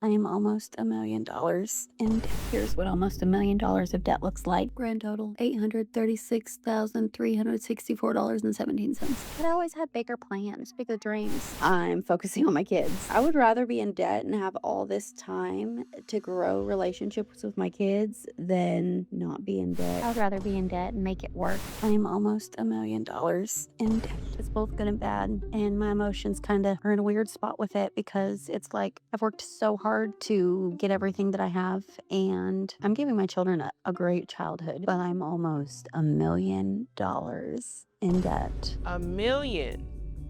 I am almost $1 million in debt. Here's what almost $1 million of debt looks like. Grand total, $836,364.17. But I always had bigger plans, bigger dreams. I'm focusing on my kids. I would rather be in debt and have all this time to grow relationships with my kids than not be in debt. I would rather be in debt and make it work. I am almost $1 million in debt. It's both good and bad, and my emotions kind of are in a weird spot with it because it's like I've worked so hard to get everything that I have, and I'm giving my children a great childhood, but I'm almost $1 million in debt. $1 million.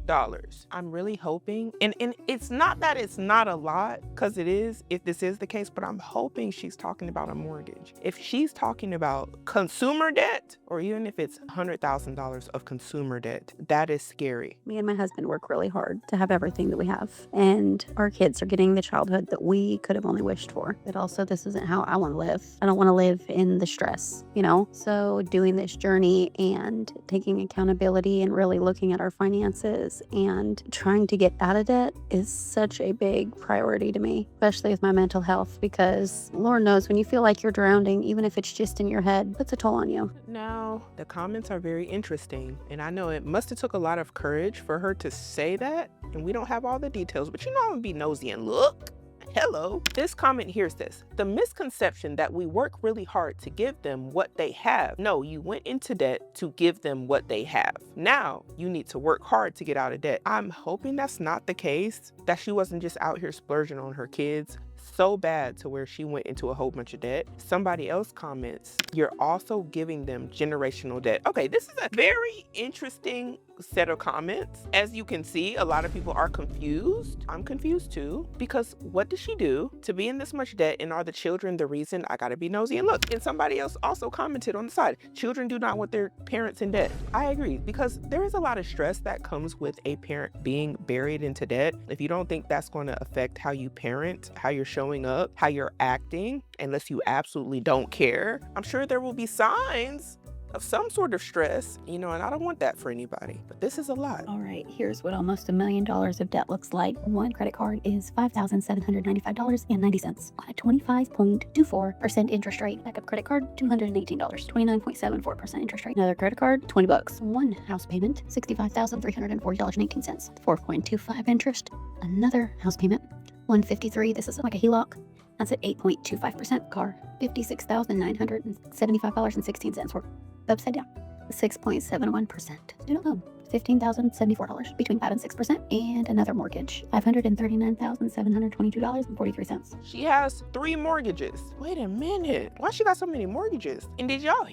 I'm really hoping, and it's not that it's not a lot, because it is, if this is the case, but I'm hoping she's talking about a mortgage. If she's talking about consumer debt, or even if it's $100,000 of consumer debt, that is scary. Me and my husband work really hard to have everything that we have, and our kids are getting the childhood that we could have only wished for. But also, this isn't how I want to live. I don't want to live in the stress, So doing this journey and taking accountability and really looking at our finances and trying to get out of debt is such a big priority to me, especially with my mental health, because Lord knows when you feel like you're drowning, even if it's just in your head, it puts a toll on you. Now, the comments are very interesting, and I know it must have took a lot of courage for her to say that, and we don't have all the details, but I'm gonna be nosy and look. Hello. This comment here says, the misconception that we work really hard to give them what they have. No, you went into debt to give them what they have. Now you need to work hard to get out of debt. I'm hoping that's not the case, that she wasn't just out here splurging on her kids so bad to where she went into a whole bunch of debt. Somebody else comments, you're also giving them generational debt. Okay, this is a very interesting set of comments. As you can see, a lot of people are confused. I'm confused too, because what did she do to be in this much debt, and are the children the reason? I gotta be nosy and look. And somebody else also commented on the side, children do not want their parents in debt. I agree, because there is a lot of stress that comes with a parent being buried into debt. If you don't think that's going to affect how you parent, how you're showing up, how you're acting, unless you absolutely don't care, I'm sure there will be signs of some sort of stress, and I don't want that for anybody, but this is a lot. All right, here's what almost $1 million of debt looks like. One credit card is $5,795.90 on a 25.24% interest rate. Backup credit card, $218, 29.74% interest rate. Another credit card, $20. One house payment, $65,340.18, 4.25 interest. Another house payment, $153. This is like a HELOC. That's at 8.25%. Car, $56,975.16. We're upside down. 6.71%. Student loan, $15,074, between 5 and 6%, and another mortgage, $539,722.43. She has 3 mortgages. Wait a minute. Why she got so many mortgages? And did y'all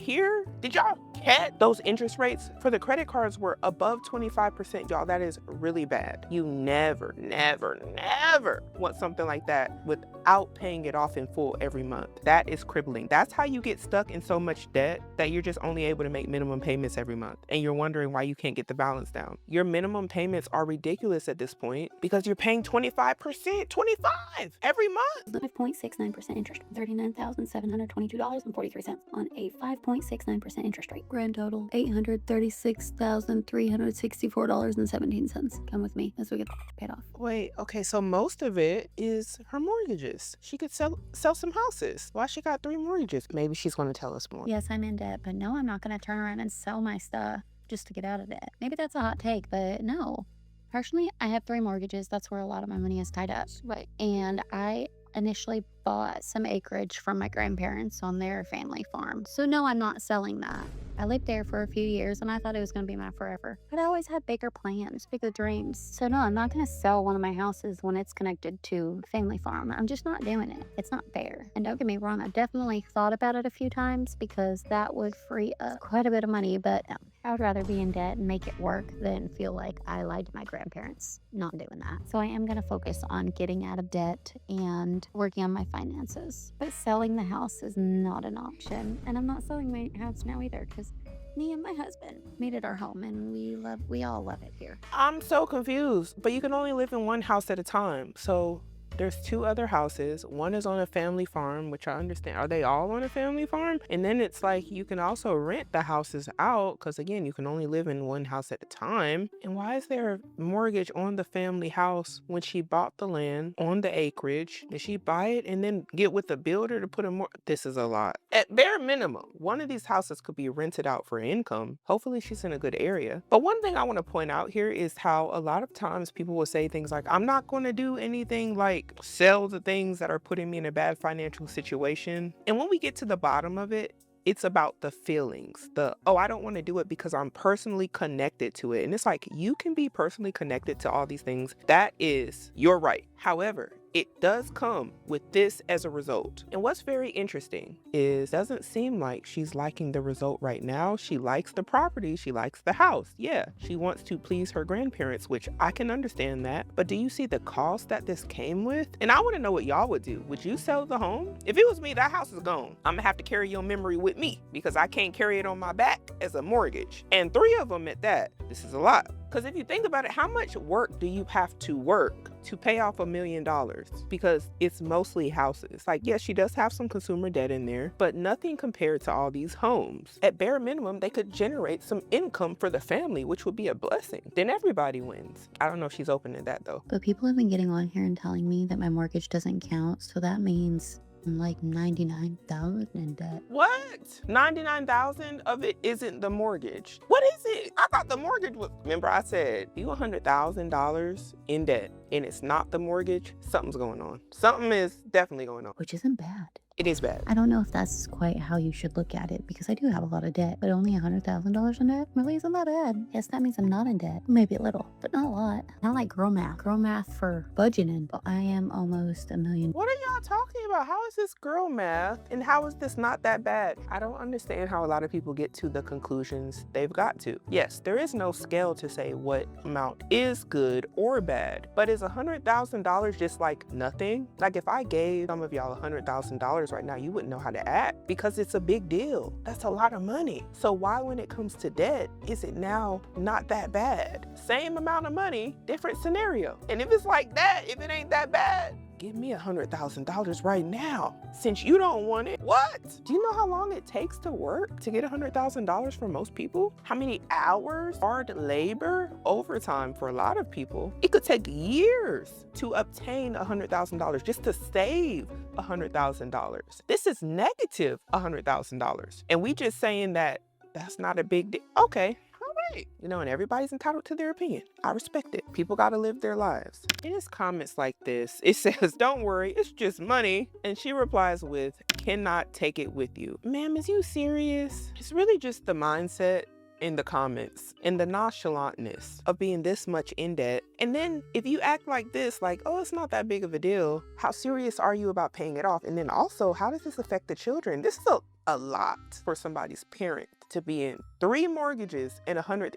catch those interest rates for the credit cards were above 25%? Y'all, that is really bad. You never, never, never want something like that without paying it off in full every month. That is crippling. That's how you get stuck in so much debt that you're just only able to make minimum payments every month. And you're wondering why you can't get the balance down. Your minimum payments are ridiculous at this point because you're paying 25%, 25 every month. 5.69% interest, $39,722.43 on a 5.69% interest rate. Grand total, $836,364.17. Come with me as we get paid off. Wait, okay, so most of it is her mortgages. She could sell some houses. Why she got 3 mortgages? Maybe she's going to tell us more. Yes, I'm in debt, but no, I'm not going to turn around and sell my stuff just to get out of debt. Maybe that's a hot take, but no. Personally, I have 3 mortgages. That's where a lot of my money is tied up. Right. And I initially bought some acreage from my grandparents on their family farm. So no, I'm not selling that. I lived there for a few years and I thought it was going to be my forever. But I always had bigger plans, bigger dreams. So no, I'm not going to sell one of my houses when it's connected to family farm. I'm just not doing it. It's not fair. And don't get me wrong, I definitely thought about it a few times because that would free up quite a bit of money. But no, I would rather be in debt and make it work than feel like I lied to my grandparents. Not doing that. So I am going to focus on getting out of debt and working on my finances. But selling the house is not an option. And I'm not selling my house now either because me and my husband made it our home and we all love it here. I'm so confused, but you can only live in one house at a time. So There's 2 other houses. One is on a family farm, which I understand. Are they all on a family farm? And then it's like you can also rent the houses out because, again, you can only live in one house at a time. And why is there a mortgage on the family house when she bought the land on the acreage? Did she buy it and then get with the builder to put a more? This is a lot. At bare minimum, one of these houses could be rented out for income. Hopefully she's in a good area. But one thing I want to point out here is how a lot of times people will say things like, I'm not going to do anything like sell the things that are putting me in a bad financial situation. And when we get to the bottom of it, it's about the feelings, I don't want to do it because I'm personally connected to it. And it's like, you can be personally connected to all these things. That is your right. However, it does come with this as a result. And what's very interesting is, doesn't seem like she's liking the result right now. She likes the property. She likes the house. Yeah, she wants to please her grandparents, which I can understand that. But do you see the cost that this came with? And I want to know what y'all would do. Would you sell the home? If it was me, that house is gone. I'm gonna have to carry your memory with me because I can't carry it on my back as a mortgage. And 3 of them at that. This is a lot. Because if you think about it, how much work do you have to work to pay off $1 million? Because it's mostly houses. Like, yes, she does have some consumer debt in there, but nothing compared to all these homes. At bare minimum, they could generate some income for the family, which would be a blessing. Then everybody wins. I don't know if she's open to that though. But people have been getting on here and telling me that my mortgage doesn't count. So that means I'm like 99,000 in debt. What? 99,000 of it isn't the mortgage. What is it? I thought the mortgage was, remember I said, you $100,000 in debt and it's not the mortgage, something's going on. Something is definitely going on. Which isn't bad. It is bad. I don't know if that's quite how you should look at it because I do have a lot of debt, but only $100,000 in debt really isn't that bad. Yes, that means I'm not in debt. Maybe a little, but not a lot. Not like girl math. Girl math for budgeting. But I am almost $1 million. What are y'all talking about? How is this girl math and how is this not that bad? I don't understand how a lot of people get to the conclusions they've got to. Yes, there is no scale to say what amount is good or bad, but is $100,000 just like nothing? Like if I gave some of y'all $100,000 right now, you wouldn't know how to act because it's a big deal. That's a lot of money. So why, when it comes to debt, is it now not that bad? Same amount of money, different scenario. And if it's like that, if it ain't that bad, give me $100,000 right now, since you don't want it. What? Do you know how long it takes to work to get $100,000 for most people? How many hours, hard labor, overtime for a lot of people? It could take years to obtain $100,000 just to save $100,000. This is negative $100,000. And we just saying that that's not a big deal. Okay. You know, and everybody's entitled to their opinion. I respect it. People got to live their lives. In his comments like this, it says, don't worry, it's just money. And she replies with, cannot take it with you. Ma'am, is you serious? It's really just the mindset in the comments and the nonchalantness of being this much in debt. And then if you act like this, like, oh, it's not that big of a deal, how serious are you about paying it off? And then also, how does this affect the children? This is a lot for somebody's parent to be in 3 mortgages and 100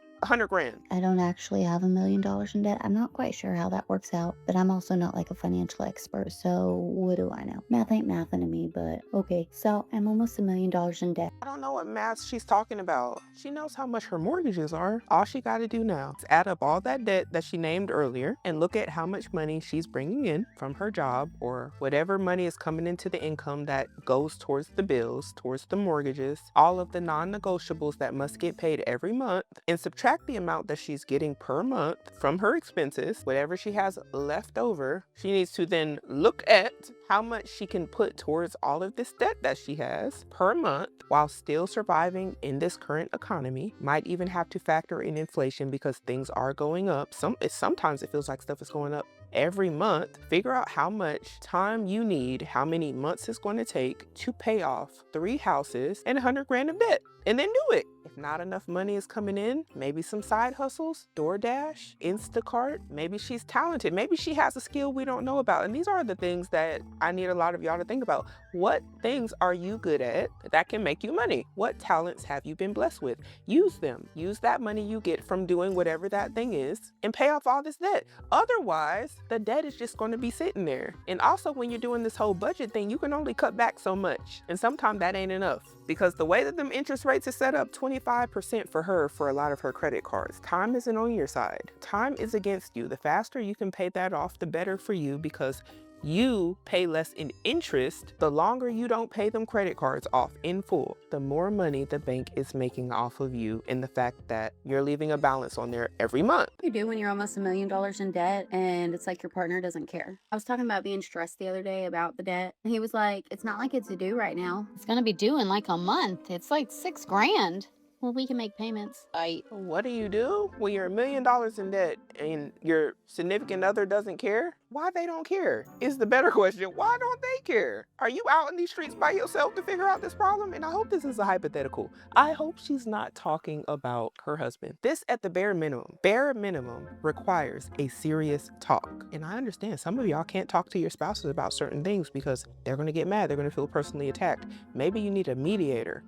grand. I don't actually have $1 million in debt. I'm not quite sure how that works out, but I'm also not like a financial expert. So what do I know? Math ain't mathing to me, but okay. So I'm almost $1 million in debt. I don't know what math she's talking about. She knows how much her mortgages are. All she got to do now is add up all that debt that she named earlier and look at how much money she's bringing in from her job or whatever money is coming into the income that goes towards the bills, towards the mortgages, all of the non-negotiables that must get paid every month, and subtract the amount that she's getting per month from her expenses. Whatever she has left over, she needs to then look at how much she can put towards all of this debt that she has per month while still surviving in this current economy. Might even have to factor in inflation because things are going up. Sometimes it feels like stuff is going up every month. Figure out how much time you need, how many months it's going to take to pay off 3 houses and 100 grand of debt, and then do it. If not enough money is coming in, maybe some side hustles, DoorDash, Instacart. Maybe she's talented. Maybe she has a skill we don't know about. And these are the things that I need a lot of y'all to think about. What things are you good at that can make you money? What talents have you been blessed with? Use them. Use that money you get from doing whatever that thing is and pay off all this debt. Otherwise, the debt is just going to be sitting there. And also, when you're doing this whole budget thing, you can only cut back so much. And sometimes that ain't enough, because the way that them interest rates is set up, 25% for her for a lot of her credit cards. Time isn't on your side. Time is against you. The faster you can pay that off, the better for you, because you pay less in interest the longer you don't pay them credit cards off in full. The more money the bank is making off of you, and the fact that you're leaving a balance on there every month. You do when you're almost $1 million in debt and it's like your partner doesn't care. I was talking about being stressed the other day about the debt, and he was like, it's not like it's due right now. It's gonna be due in like a month. It's like $6,000. Well, we can make payments. What do you do when you're $1 million in debt and your significant other doesn't care? Why they don't care is the better question. Why don't they care? Are you out in these streets by yourself to figure out this problem? And I hope this is a hypothetical. I hope she's not talking about her husband. This, at the bare minimum requires a serious talk. And I understand some of y'all can't talk to your spouses about certain things because they're gonna get mad. They're gonna feel personally attacked. Maybe you need a mediator.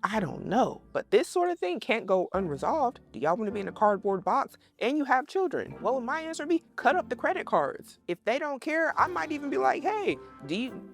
I don't know, but this sort of thing can't go unresolved. Do y'all want to be in a cardboard box and you have children? Well, my answer would be cut up the credit cards. If they don't care, I might even be like, hey,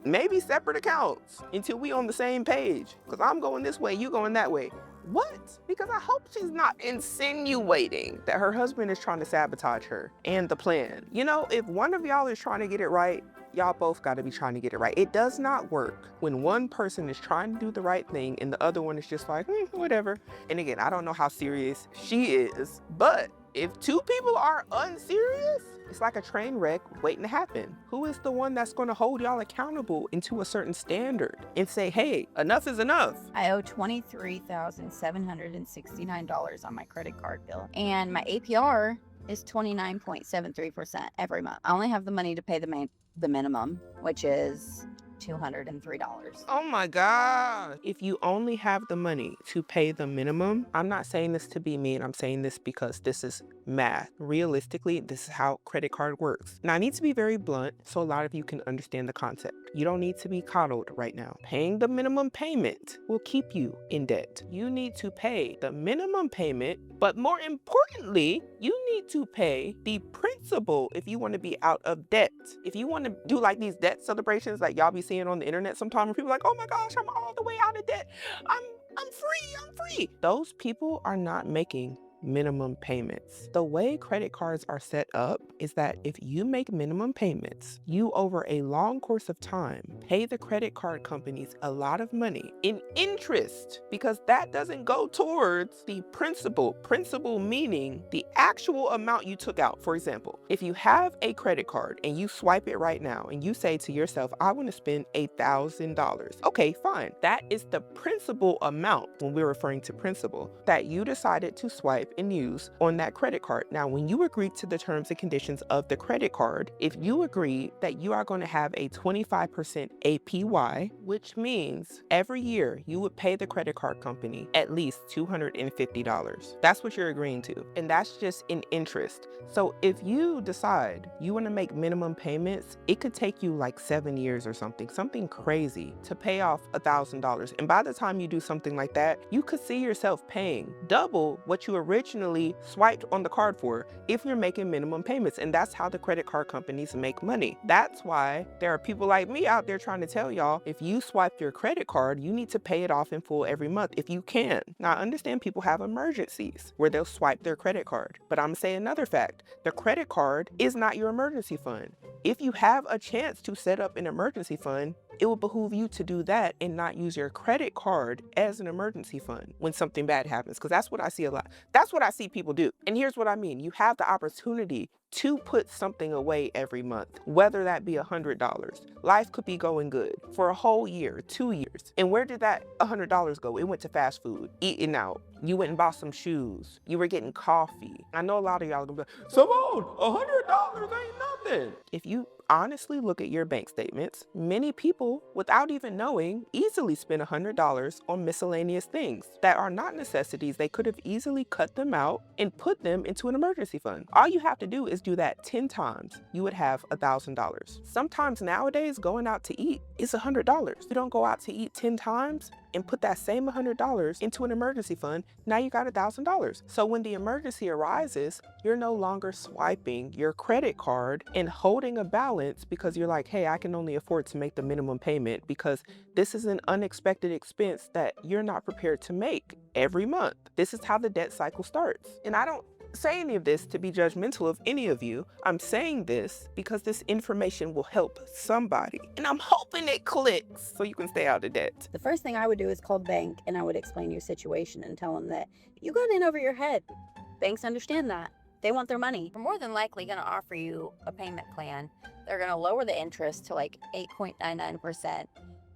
maybe separate accounts until we on the same page? Because I'm going this way, you going that way. What? Because I hope she's not insinuating that her husband is trying to sabotage her and the plan. You know, if one of y'all is trying to get it right, y'all both got to be trying to get it right. It does not work when one person is trying to do the right thing and the other one is just like, whatever. And again, I don't know how serious she is, but if two people are unserious, it's like a train wreck waiting to happen. Who is the one that's going to hold y'all accountable into a certain standard and say, hey, enough is enough? I owe $23,769 on my credit card bill, and my APR is 29.73% every month. I only have the money to pay the minimum, which is $203. Oh my God. If you only have the money to pay the minimum, I'm not saying this to be mean. I'm saying this because this is math. Realistically, this is how credit card works. Now, I need to be very blunt so a lot of you can understand the concept. You don't need to be coddled right now. Paying the minimum payment will keep you in debt. You need to pay the minimum payment, but more importantly, you need to pay the principal if you want to be out of debt. If you want to do like these debt celebrations like y'all be seeing on the internet sometimes, where people are like, oh my gosh, I'm all the way out of debt. I'm free. Those people are not making minimum payments. The way credit cards are set up is that if you make minimum payments, you over a long course of time pay the credit card companies a lot of money in interest, because that doesn't go towards the principal. Principal meaning the actual amount you took out. For example, if you have a credit card and you swipe it right now and you say to yourself, I want to spend $1,000. Okay, fine. That is the principal amount, when we're referring to principal, that you decided to swipe and use on that credit card. Now, when you agree to the terms and conditions of the credit card, if you agree that you are going to have a 25% APY, which means every year you would pay the credit card company at least $250. That's what you're agreeing to. And that's just in interest. So if you decide you want to make minimum payments, it could take you like 7 years or something crazy to pay off $1,000. And by the time you do something like that, you could see yourself paying double what you originally swiped on the card for if you're making minimum payments. And that's how the credit card companies make money. That's why there are people like me out there trying to tell y'all, if you swipe your credit card, you need to pay it off in full every month if you can. Now, I understand people have emergencies where they'll swipe their credit card, but I'm saying another fact. The credit card is not your emergency fund. If you have a chance to set up an emergency fund, it will behoove you to do that and not use your credit card as an emergency fund when something bad happens, because that's what I see a lot. That's what I see people do. And here's what I mean. You have the opportunity to put something away every month, whether that be $100. Life could be going good for a whole year, 2 years. And where did that $100 go? It went to fast food, eating out. You went and bought some shoes. You were getting coffee. I know a lot of y'all are gonna be like, Symone, $100 ain't nothing. If you honestly look at your bank statements, many people, without even knowing, easily spend $100 on miscellaneous things that are not necessities. They could have easily cut them out and put them into an emergency fund. All you have to do is do that 10 times. You would have $1,000. Sometimes nowadays, going out to eat is $100. You don't go out to eat 10 times and put that same $100 into an emergency fund. Now you got $1,000. So when the emergency arises, you're no longer swiping your credit card and holding a balance because you're like, hey, I can only afford to make the minimum payment because this is an unexpected expense that you're not prepared to make every month. This is how the debt cycle starts. And I don't say any of this to be judgmental of any of you. I'm saying this because this information will help somebody. And I'm hoping it clicks so you can stay out of debt. The first thing I would do is call the bank and I would explain your situation and tell them that you got in over your head. Banks understand that. They want their money. They're more than likely going to offer you a payment plan. They're going to lower the interest to like 8.99%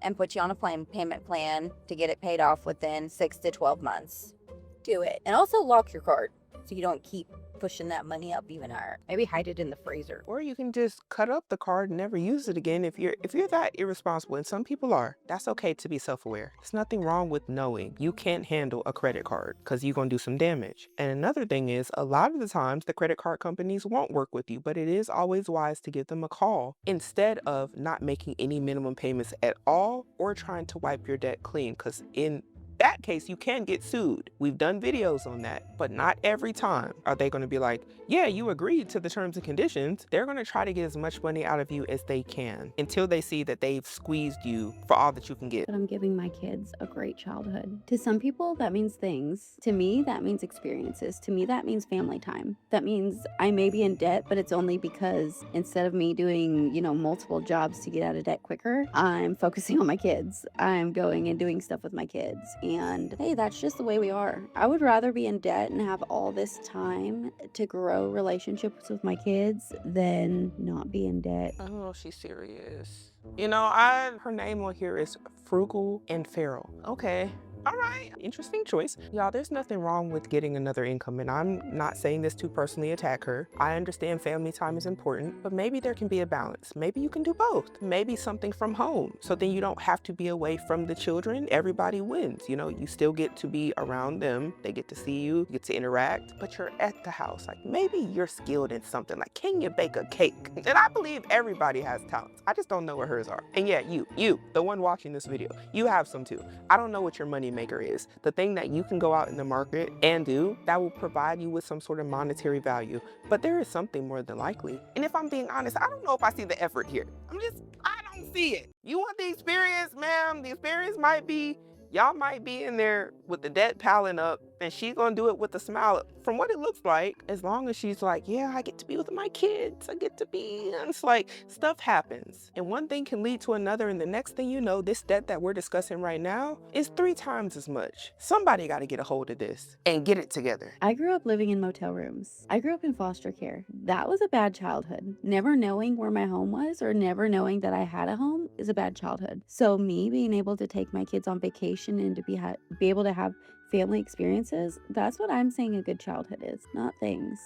and put you on a payment plan to get it paid off within 6 to 12 months. Do it. And also lock your card so you don't keep pushing that money up even higher. Maybe hide it in the freezer. Or you can just cut up the card and never use it again if you're that irresponsible, and some people are. That's okay to be self-aware. There's nothing wrong with knowing you can't handle a credit card because you're gonna do some damage. And another thing is, a lot of the times the credit card companies won't work with you, but it is always wise to give them a call instead of not making any minimum payments at all or trying to wipe your debt clean, because in that case, you can get sued. We've done videos on that, but not every time are they going to be like, yeah, you agreed to the terms and conditions. They're going to try to get as much money out of you as they can until they see that they've squeezed you for all that you can get. But I'm giving my kids a great childhood. To some people, that means things. To me, that means experiences. To me, that means family time. That means I may be in debt, but it's only because instead of me doing, multiple jobs to get out of debt quicker, I'm focusing on my kids. I'm going and doing stuff with my kids. And hey, that's just the way we are. I would rather be in debt and have all this time to grow relationships with my kids than not be in debt. Oh, she's serious. Her name on here is Frugal and Feral. Okay. All right, interesting choice. Y'all, there's nothing wrong with getting another income, and I'm not saying this to personally attack her. I understand family time is important, but maybe there can be a balance. Maybe you can do both. Maybe something from home, so then you don't have to be away from the children. Everybody wins. You still get to be around them. They get to see you, you get to interact, but you're at the house. Like, maybe you're skilled in something, like, can you bake a cake? And I believe everybody has talents. I just don't know what hers are. And yeah, you, the one watching this video, you have some too. I don't know what your money maker is, the thing that you can go out in the market and do that will provide you with some sort of monetary value, but there is something more than likely. And if I'm being honest, I don't know if I see the effort here. I don't see it. You want the experience, ma'am? The experience might be, y'all might be in there with the debt piling up and she's gonna do it with a smile. From what it looks like, as long as she's like, yeah, I get to be with my kids, and it's like, stuff happens. And one thing can lead to another, and the next thing you know, this debt that we're discussing right now is 3 times as much. Somebody gotta get a hold of this and get it together. I grew up living in motel rooms. I grew up in foster care. That was a bad childhood. Never knowing where my home was or never knowing that I had a home is a bad childhood. So me being able to take my kids on vacation and to be able to have family experiences, that's what I'm saying a good childhood is. Not things.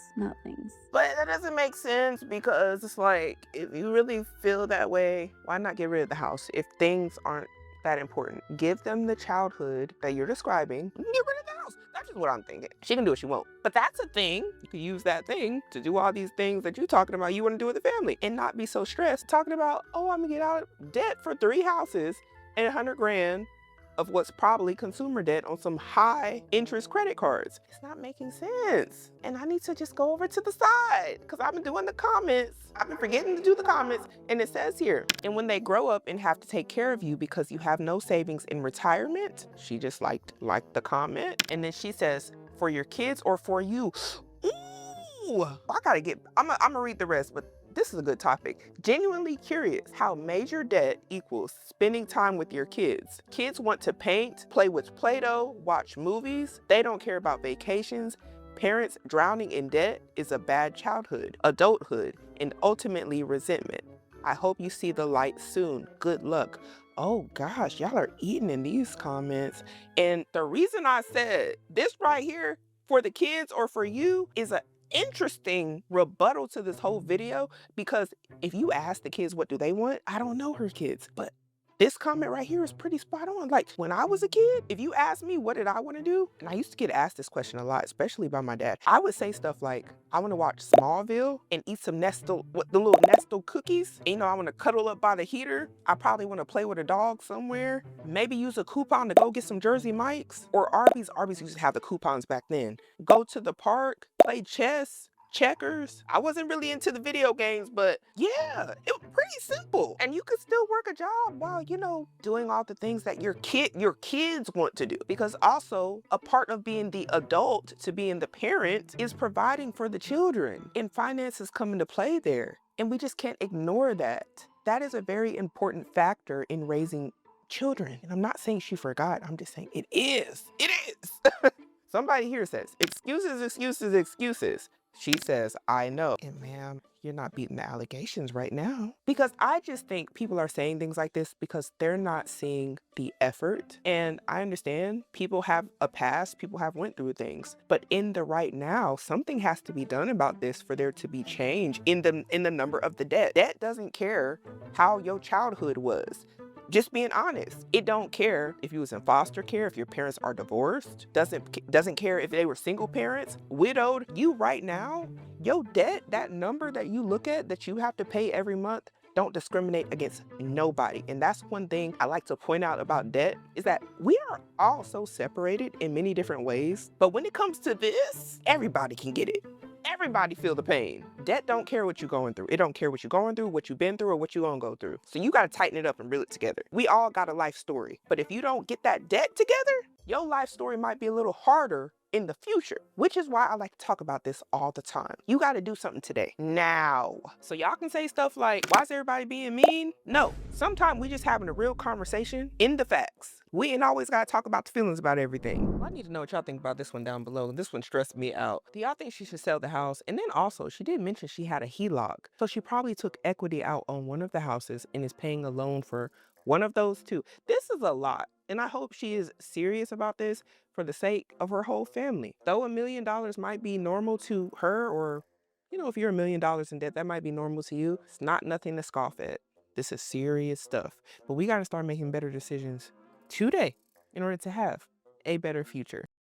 But that doesn't make sense, because it's like, if you really feel that way, why not get rid of the house? If things aren't that important, give them the childhood that you're describing and get rid of the house. That's just what I'm thinking. She can do what she wants, but that's a thing. You can use that thing to do all these things that you're talking about you want to do with the family and not be so stressed talking about, oh, I'm gonna get out of debt for 3 houses and 100 grand of what's probably consumer debt on some high interest credit cards. It's not making sense. And I need to just go over to the side because I've been doing the comments. I've been forgetting to do the comments. And it says here, and when they grow up and have to take care of you because you have no savings in retirement, she just liked the comment. And then she says, for your kids or for you. Ooh, I'm gonna read the rest, but this is a good topic. Genuinely curious how major debt equals spending time with your kids. Kids want to paint, play with Play-Doh, watch movies. They don't care about vacations. Parents drowning in debt is a bad childhood, adulthood, and ultimately resentment. I hope you see the light soon. Good luck. Oh gosh, y'all are eating in these comments. And the reason I said this right here, for the kids or for you, is a interesting rebuttal to this whole video, because if you ask the kids what do they want, I don't know her kids, but this comment right here is pretty spot on. Like, when I was a kid, if you asked me what did I want to do, and I used to get asked this question a lot, especially by my dad, I would say stuff like, I want to watch Smallville and eat some the little Nestle cookies. And, I want to cuddle up by the heater. I probably want to play with a dog somewhere. Maybe use a coupon to go get some Jersey Mike's or Arby's. Arby's used to have the coupons back then. Go to the park, play chess, checkers. I wasn't really into the video games, but yeah, it was pretty simple. And you could still work a job while, you know, doing all the things that your kids want to do. Because also a part of being the adult to being the parent is providing for the children, and finances come into play there. And we just can't ignore that. That is a very important factor in raising children. And I'm not saying she forgot. I'm just saying it is. It is. Somebody here says, excuses, excuses, excuses. She says, I know. And ma'am, you're not beating the allegations right now. Because I just think people are saying things like this because they're not seeing the effort. And I understand people have a past, people have went through things. But in the right now, something has to be done about this for there to be change in the number of the debt. Debt doesn't care how your childhood was. Just being honest, it don't care if you was in foster care, if your parents are divorced, doesn't care if they were single parents, widowed. You right now, your debt, that number that you look at that you have to pay every month, don't discriminate against nobody. And that's one thing I like to point out about debt is that we are all so separated in many different ways. But when it comes to this, everybody can get it. Everybody feel the pain. Debt don't care what you're going through. It don't care what you're going through, what you've been through, or what you're gonna go through. So you gotta tighten it up and reel it together. We all got a life story. But if you don't get that debt together, your life story might be a little harder in the future, which is why I like to talk about this all the time. You got to do something today, now. So y'all can say stuff like, why is everybody being mean? No, sometimes we just having a real conversation in the facts. We ain't always got to talk about the feelings about everything. I need to know what y'all think about this one down below. This one stressed me out. Do y'all think she should sell the house? And then also, she did mention she had a HELOC. So she probably took equity out on one of the houses and is paying a loan for one of those two. This is a lot. And I hope she is serious about this for the sake of her whole family. Though $1 million might be normal to her, or, you know, if you're $1 million in debt, that might be normal to you. It's not nothing to scoff at. This is serious stuff. But we got to start making better decisions today in order to have a better future.